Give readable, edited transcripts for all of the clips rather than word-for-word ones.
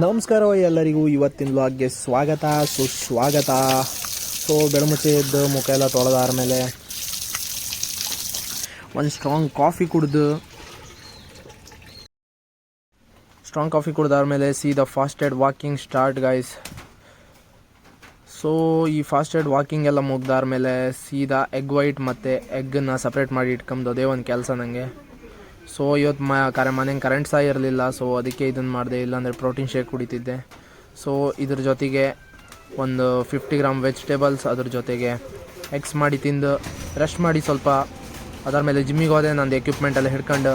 ನಮಸ್ಕಾರ ಎಲ್ಲರಿಗೂ ಇವತ್ತಿನ ವ್ಲಾಗ್ಗೆ ಸ್ವಾಗತ ಸುಸ್ವಾಗತ. ಬೆಳಮುಚ್ಚೆ ಎದ್ದು ಮುಖ ಎಲ್ಲ ತೊಳೆದಾದ್ಮೇಲೆ ಒಂದು ಸ್ಟ್ರಾಂಗ್ ಕಾಫಿ ಕುಡ್ದಾದ್ಮೇಲೆ ಸೀದಾ ಫಾಸ್ಟೆಡ್ ವಾಕಿಂಗ್ ಸ್ಟಾರ್ಟ್ ಗೈಸ್. ಈ ಫಾಸ್ಟೆಡ್ ವಾಕಿಂಗ್ ಎಲ್ಲ ಮುಗ್ದಾದ್ಮೇಲೆ ಸೀದಾ ಎಗ್ ವೈಟ್ ಮತ್ತು ಎಗ್ಗನ್ನು ಸಪ್ರೇಟ್ ಮಾಡಿ ಇಟ್ಕೊಂಬೋದು. ಅದೇ ಒಂದು ಕೆಲಸ ನನಗೆ. ಇವತ್ತು ಮನೆಗೆ ಕರೆಂಟ್ ಸಹ ಇರಲಿಲ್ಲ, ಅದಕ್ಕೆ ಇದನ್ನು ಮಾಡಿದೆ. ಇಲ್ಲಾಂದರೆ ಪ್ರೋಟೀನ್ ಶೇಕ್ ಕುಡಿತಿದ್ದೆ. ಇದ್ರ ಜೊತೆಗೆ ಒಂದು 50 ಗ್ರಾಮ್ ವೆಜಿಟೇಬಲ್ಸ್, ಅದ್ರ ಜೊತೆಗೆ ಎಗ್ಸ್ ಮಾಡಿ ತಿಂದು ರೆಸ್ಟ್ ಮಾಡಿ ಸ್ವಲ್ಪ ಅದಾದಮೇಲೆ ಜಿಮ್ಮಿಗೆ ಹೋದೆ. ನಂದು ಎಕ್ವಿಪ್ಮೆಂಟ್ ಎಲ್ಲ ಹಿಡ್ಕೊಂಡು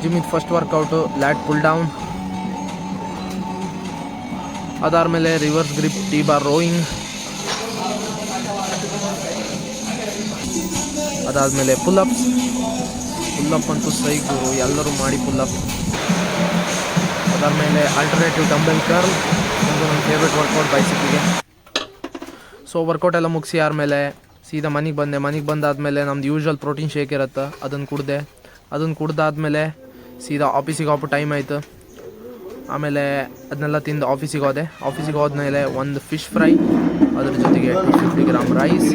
ಜಿಮ್ಮಿಗೆ first workout lat pull down, ಅದಾದಮೇಲೆ reverse grip T bar rowing, ಅದಾದಮೇಲೆ ಪುಲ್ಲಪ್ ಅಂತೂ ಸೈಗು ಎಲ್ಲರೂ ಮಾಡಿ ಪುಲ್ಲಪ್. ಅದಾದಮೇಲೆ ಆಲ್ಟರ್ನೇಟಿವ್ ಡಂಬೆಲ್ ಕರ್ಲ್, ಒಂದು ನನ್ನ ಫೇವ್ರೆಟ್ ವರ್ಕೌಟ್ ಬೈಸಿಕ್ಕಿಗೆ. ವರ್ಕೌಟ್ ಎಲ್ಲ ಮುಗಿಸಿ ಆದಮೇಲೆ ಸೀದಾ ಮನೆಗೆ ಬಂದೆ. ಮನೆಗೆ ಬಂದಾದಮೇಲೆ ನಮ್ದು ಯೂಶ್ವಲ್ ಪ್ರೋಟೀನ್ ಶೇಕ್ ಇರುತ್ತೆ, ಅದನ್ನು ಕುಡ್ದಾದ್ಮೇಲೆ ಸೀದಾ ಆಫೀಸಿಗೆ ಹೋಗೋ ಟೈಮ್ ಆಯಿತು. ಆಮೇಲೆ ಅದನ್ನೆಲ್ಲ ತಿಂದು ಆಫೀಸಿಗೆ ಹೋದ್ಮೇಲೆ ಒಂದು ಫಿಶ್ ಫ್ರೈ, ಅದ್ರ ಜೊತೆಗೆ 250 ಗ್ರಾಮ್ ರೈಸ್,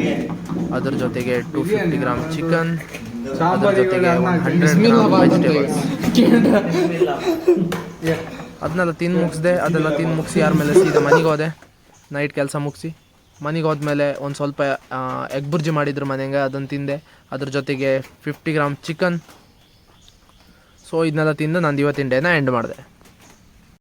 ಅದ್ರ ಜೊತೆಗೆ 250 ಗ್ರಾಮ್ ಚಿಕನ್, ಅದ್ರ ಜೊತೆಗೆ 100 ಗ್ರಾಮ್ ವೆಜಿಟೇಬಲ್ಸ್. ಅದನ್ನೆಲ್ಲ ತಿಂದು ಮುಗಿಸಿ ಆದಮೇಲೆ ಸೀದಾ ಮನೆಗೆ ಹೋದೆ. ನೈಟ್ ಕೆಲಸ ಮುಗಿಸಿ ಮನೆಗೆ ಹೋದ್ಮೇಲೆ ಒಂದು ಸ್ವಲ್ಪ ಎಗ್ ಬುರ್ಜಿ ಮಾಡಿದ್ರು ಮನೆಗೆ, ಅದನ್ನು ತಿಂದೆ. ಅದ್ರ ಜೊತೆಗೆ 50 ಗ್ರಾಮ್ ಚಿಕನ್. ಇದನ್ನೆಲ್ಲ ತಿಂದು ನಾನು ಇವತ್ತಿನ ಡೇನ ಎಂಡ್ ಮಾಡಿದೆ.